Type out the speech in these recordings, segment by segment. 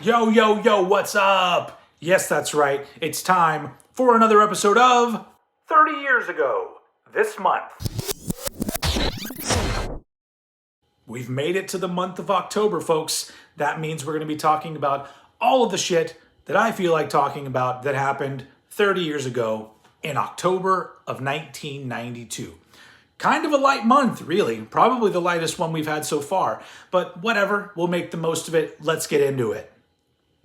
Yo, yo, yo, what's up? Yes, that's right. It's time for another episode of 30 Years Ago this month. We've made it to the month of October, folks. That means we're going to be talking about all of the shit that I feel like talking about that happened 30 years ago in October of 1992. Kind of a light month, really. Probably the lightest one we've had so far. But whatever, we'll make the most of it. Let's get into it.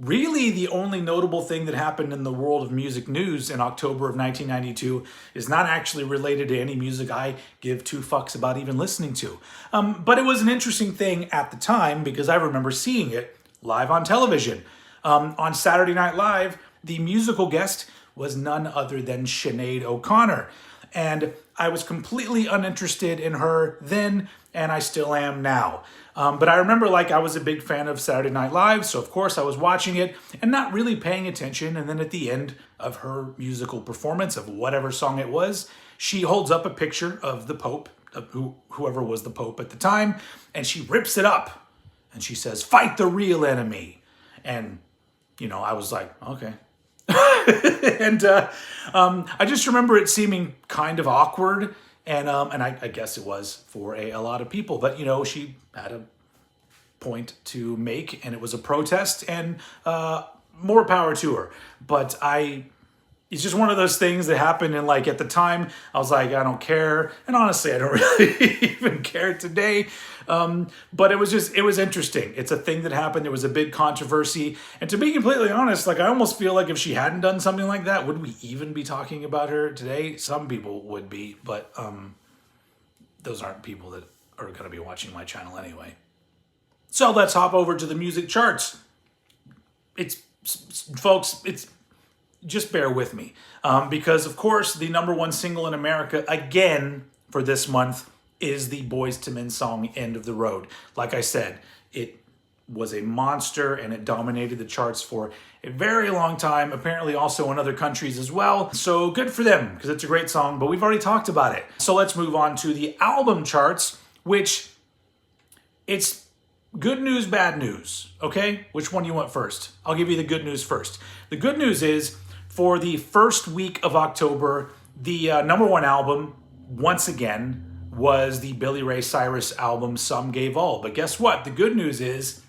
Really, the only notable thing that happened in the world of music news in October of 1992 is not actually related to any music I give two fucks about even listening to. But it was an interesting thing at the time because I remember seeing it live on television. On Saturday Night Live, the musical guest was none other than Sinead O'Connor. And I was completely uninterested in her then, and I still am now. But I remember I was a big fan of Saturday Night Live, so of course I was watching it and not really paying attention. And then at the end of her musical performance of whatever song it was, she holds up a picture of the Pope, of whoever was the Pope at the time, and she rips it up. And she says, "Fight the real enemy." And, I was like, okay. And I just remember it seeming kind of awkward. And I guess it was for a lot of people. But, she had a point to make, and it was a protest, and more power to her. But it's just one of those things that happened, and at the time, I was like, I don't care. And honestly, I don't really even care today. But it was interesting. It's a thing that happened. It was a big controversy. And to be completely honest, I almost feel like if she hadn't done something like that, would we even be talking about her today? Some people would be, but those aren't people that are going to be watching my channel anyway. So let's hop over to the music charts. Folks, just bear with me. Because, of course, the number one single in America, again, for this month, is the Boyz II Men song, "End of the Road." Like I said, it was a monster, and it dominated the charts for a very long time, apparently also in other countries as well. So good for them, because it's a great song, but we've already talked about it. So let's move on to the album charts, which it's good news, bad news, okay? Which one do you want first? I'll give you the good news first. The good news is, for the first week of October, the number one album, once again, was the Billy Ray Cyrus album, "Some Gave All." But guess what? The good news is,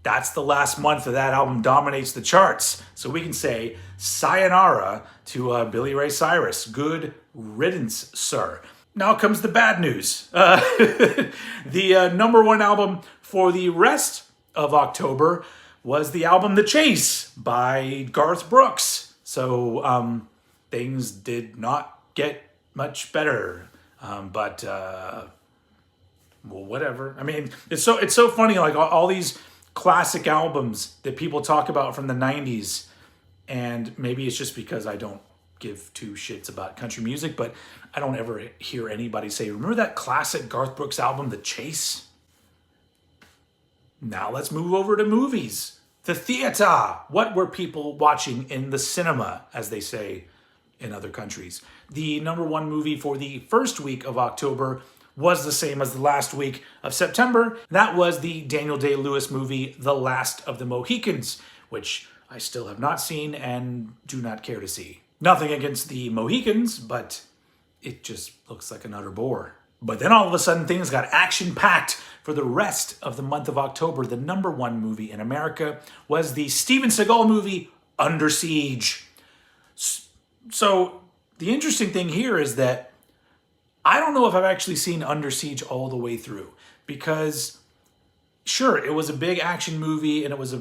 that's the last month that album dominates the charts. So we can say sayonara to Billy Ray Cyrus. Good riddance, sir. Now comes the bad news. The number one album for the rest of October was the album "The Chase" by Garth Brooks. So things did not get much better. But whatever. I mean, it's so funny, all these classic albums that people talk about from the 90s, and maybe it's just because I don't give two shits about country music, but I don't ever hear anybody say, remember that classic Garth Brooks album, "The Chase"? Now let's move over to movies. The theater. What were people watching in the cinema, as they say in other countries? The number one movie for the first week of October was the same as the last week of September. That was the Daniel Day-Lewis movie, "The Last of the Mohicans," which I still have not seen and do not care to see. Nothing against the Mohicans, but it just looks like an utter bore. But then all of a sudden things got action-packed for the rest of the month of October. The number one movie in America was the Steven Seagal movie, "Under Siege." So the interesting thing here is that I don't know if I've actually seen Under Siege all the way through, because sure, it was a big action movie and it was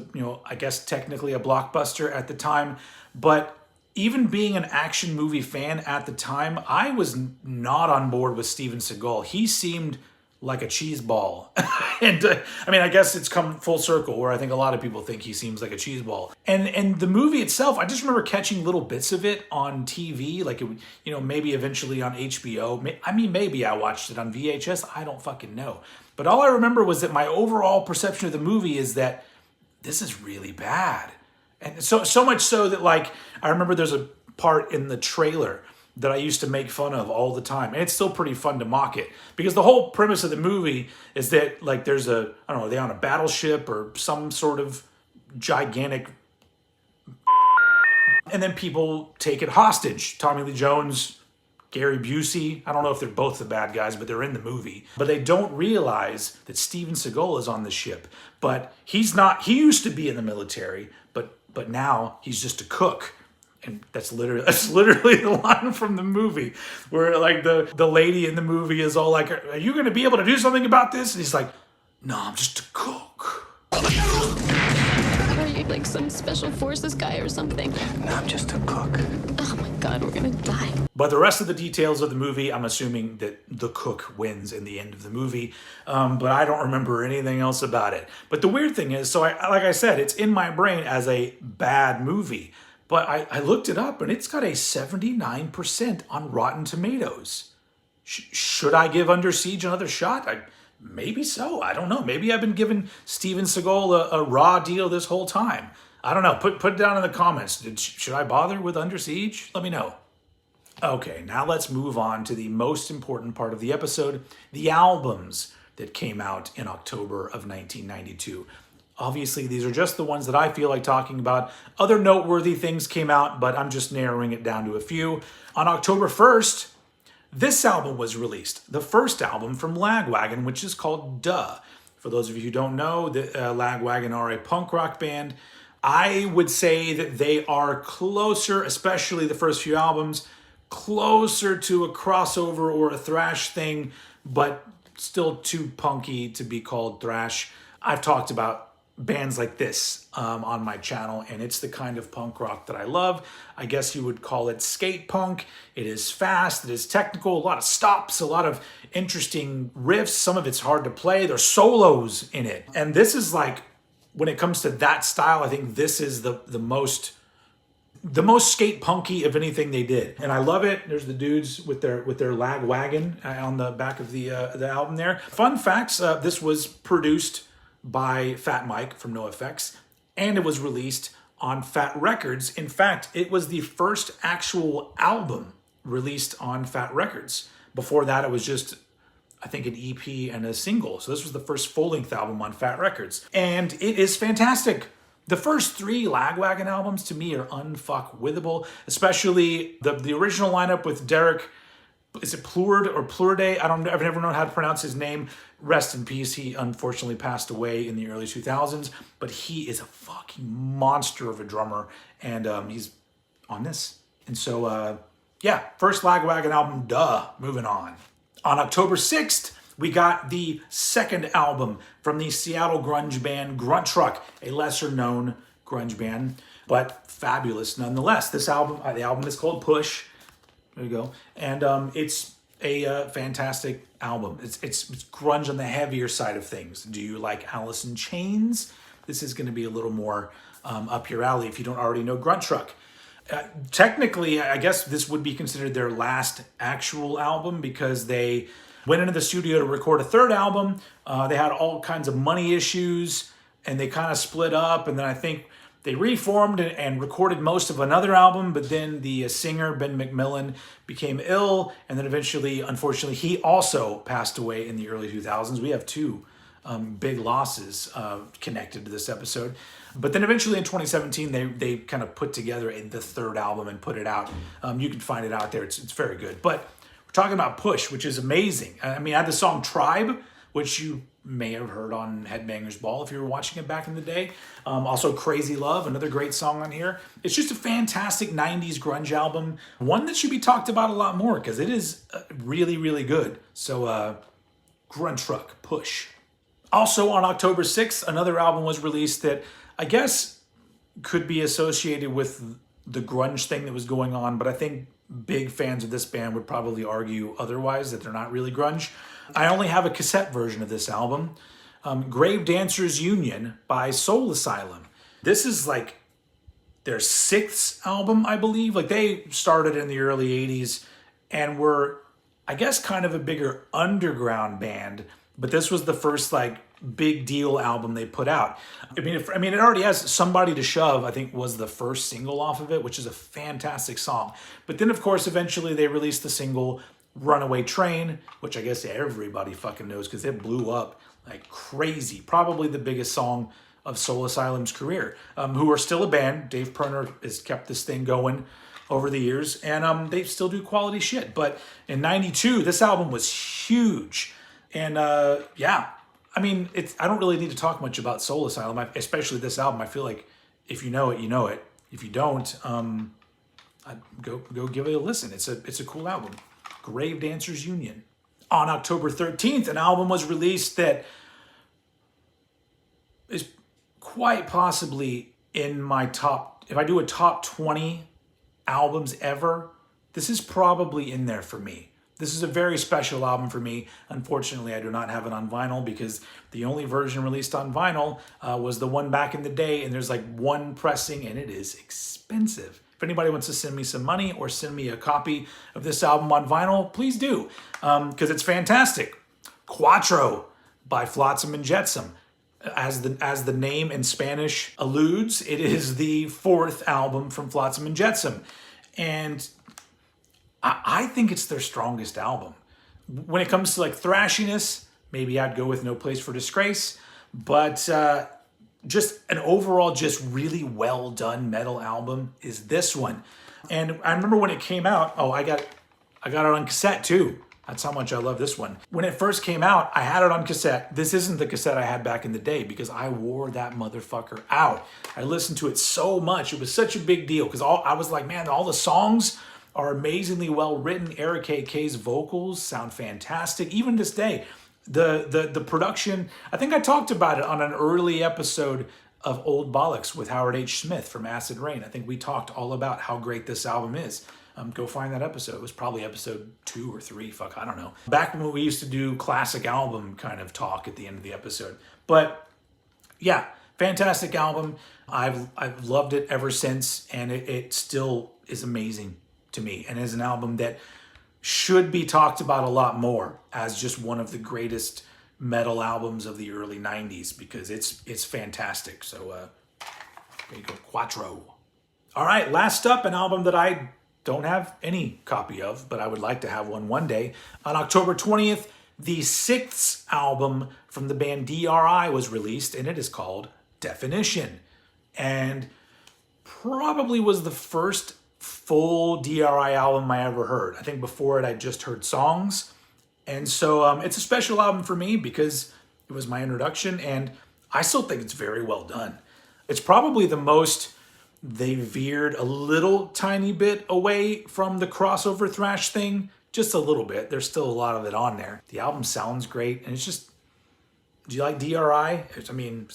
I guess technically a blockbuster at the time, but even being an action movie fan at the time, I was not on board with Steven Seagal. He seemed like a cheese ball. And I guess it's come full circle where I think a lot of people think he seems like a cheese ball. And the movie itself, I just remember catching little bits of it on TV, maybe eventually on HBO. Maybe I watched it on VHS. I don't fucking know. But all I remember was that my overall perception of the movie is that this is really bad. And so much so that I remember there's a part in the trailer that I used to make fun of all the time. And it's still pretty fun to mock it. Because the whole premise of the movie is that, like, there's a, I don't know, are they on a battleship or some sort of gigantic, and then people take it hostage. Tommy Lee Jones, Gary Busey, I don't know if they're both the bad guys, but they're in the movie. But they don't realize that Steven Seagal is on the ship. But he's not, he used to be in the military, but now he's just a cook. And that's literally the line from the movie, where like the lady in the movie is all like, "Are you going to be able to do something about this?" And he's like, "No, I'm just a cook." Are you like some special forces guy or something? No, I'm just a cook. Oh my God, we're gonna die. But the rest of the details of the movie, I'm assuming that the cook wins in the end of the movie. But I don't remember anything else about it. But the weird thing is, so like I said, it's in my brain as a bad movie. But I looked it up, and it's got a 79% on Rotten Tomatoes. Should I give Under Siege another shot? Maybe so. I don't know. Maybe I've been giving Steven Seagal a raw deal this whole time. I don't know. Put it down in the comments. Should I bother with Under Siege? Let me know. Okay, now let's move on to the most important part of the episode, the albums that came out in October of 1992. Obviously, these are just the ones that I feel like talking about. Other noteworthy things came out, but I'm just narrowing it down to a few. On October 1st, this album was released, the first album from Lagwagon, which is called Duh. For those of you who don't know, the Lagwagon are a punk rock band. I would say that they are closer, especially the first few albums, closer to a crossover or a thrash thing, but still too punky to be called thrash. I've talked about bands like this on my channel, and it's the kind of punk rock that I love. I guess you would call it skate punk. It is fast, it is technical, a lot of stops, a lot of interesting riffs. Some of it's hard to play. There's solos in it. And this is like, when it comes to that style, I think this is the most skate punky of anything they did. And I love it. There's the dudes with their Lagwagon on the back of the album there. Fun facts, this was produced by Fat Mike from NoFX, and it was released on Fat Records. In fact, it was the first actual album released on Fat Records. Before that, it was just, I think, an EP and a single. So this was the first full-length album on Fat Records. And it is fantastic. The first three Lagwagon albums, to me, are unfuckwithable, especially the original lineup with Derek, is it Plourde or Plourde? I've never known how to pronounce his name. Rest in peace. He unfortunately passed away in the early 2000s, but he is a fucking monster of a drummer, and he's on this. And so, yeah, first Lagwagon album, Duh. Moving on. On October 6th, we got the second album from the Seattle grunge band Grunt Truck, a lesser-known grunge band, but fabulous nonetheless. This album, the album is called Push. There you go. And it's a fantastic album. It's grunge on the heavier side of things. Do you like Alice in Chains? This is going to be a little more up your alley if you don't already know Grunt Truck. Technically, I guess this would be considered their last actual album, because they went into the studio to record a third album. They had all kinds of money issues, and they kind of split up. And then I think they reformed and recorded most of another album, but then the singer, Ben McMillan, became ill, and then eventually, unfortunately, he also passed away in the early 2000s. We have two big losses connected to this episode. But then eventually in 2017, they kind of put together the third album and put it out. You can find it out there. It's very good. But we're talking about Push, which is amazing. I mean, I had the song Tribe, which you may have heard on Headbangers Ball if you were watching it back in the day. Also Crazy Love, another great song on here. It's just a fantastic 90s grunge album. One that should be talked about a lot more, because it is really, really good. So Grunt Truck, Push. Also on October 6th, another album was released that I guess could be associated with the grunge thing that was going on, but I think big fans of this band would probably argue otherwise, that they're not really grunge. I only have a cassette version of this album, Grave Dancers Union by Soul Asylum. This is like their sixth album, I believe. Like, they started in the early 80s and were, I guess, kind of a bigger underground band, but this was the first like big deal album they put out. I mean, it already has Somebody to Shove, I think, was the first single off of it, which is a fantastic song. But then, of course, eventually they released the single Runaway Train, which I guess everybody fucking knows because it blew up like crazy. Probably the biggest song of Soul Asylum's career, who are still a band. Dave Pirner has kept this thing going over the years, and they still do quality shit. But in '92, this album was huge. And yeah, I mean, I don't really need to talk much about Soul Asylum, especially this album. I feel like if you know it, you know it. If you don't, I'd go give it a listen. It's a cool album. Grave Dancers Union. On October 13th, an album was released that is quite possibly in my top, if I do a top 20 albums ever, this is probably in there for me. This is a very special album for me. Unfortunately, I do not have it on vinyl because the only version released on vinyl was the one back in the day, and there's like one pressing, and it is expensive. If anybody wants to send me some money or send me a copy of this album on vinyl, please do, because it's fantastic. Quattro by Flotsam and Jetsam. As the name in Spanish alludes, it is the fourth album from Flotsam and Jetsam. And I think it's their strongest album. When it comes to like thrashiness, maybe I'd go with No Place for Disgrace. But just an overall just really well done metal album is this one. And I remember when it came out, I got it on cassette too. That's how much I love this one. When it first came out, I had it on cassette. This isn't the cassette I had back in the day because I wore that motherfucker out. I listened to it so much. It was such a big deal because I was like, man, all the songs are amazingly well written. Eric KK's vocals sound fantastic. Even this day, the production, I think I talked about it on an early episode of Old Bollocks with Howard H. Smith from Acid Rain. I think we talked all about how great this album is. Go find that episode. It was probably episode 2 or 3. I don't know. Back when we used to do classic album kind of talk at the end of the episode. But yeah, fantastic album. I've loved it ever since, and it still is amazing to me, and is an album that should be talked about a lot more as just one of the greatest metal albums of the early 90s because it's fantastic. So there you go, Quattro. All right, last up, an album that I don't have any copy of, but I would like to have one day. On October 20th, the 6th album from the band DRI was released, and it is called Definition. And probably was the first full DRI album I ever heard. I think before it, I just heard songs. And so it's a special album for me because it was my introduction, and I still think it's very well done. It's probably the most they veered a little tiny bit away from the crossover thrash thing, just a little bit. There's still a lot of it on there. The album sounds great, and it's just, do you like DRI? I mean,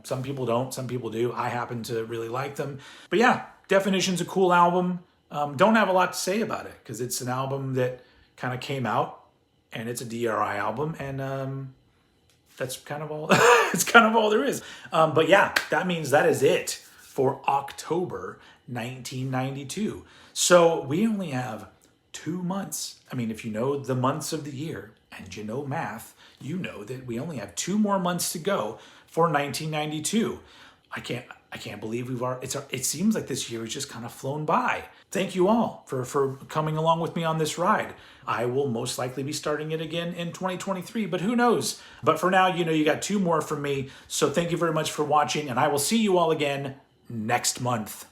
some people don't, some people do. I happen to really like them. But yeah, Definition's a cool album. Don't have a lot to say about it because it's an album that kind of came out, and it's a DRI album, and that's kind of all. It's kind of all there is. But yeah, that means that is it for October 1992. So we only have 2 months. I mean, if you know the months of the year and you know math, you know that we only have 2 more months to go for 1992. I can't believe it seems like this year has just kind of flown by. Thank you all for coming along with me on this ride. I will most likely be starting it again in 2023, but who knows? But for now, you got 2 more from me. So thank you very much for watching, and I will see you all again next month.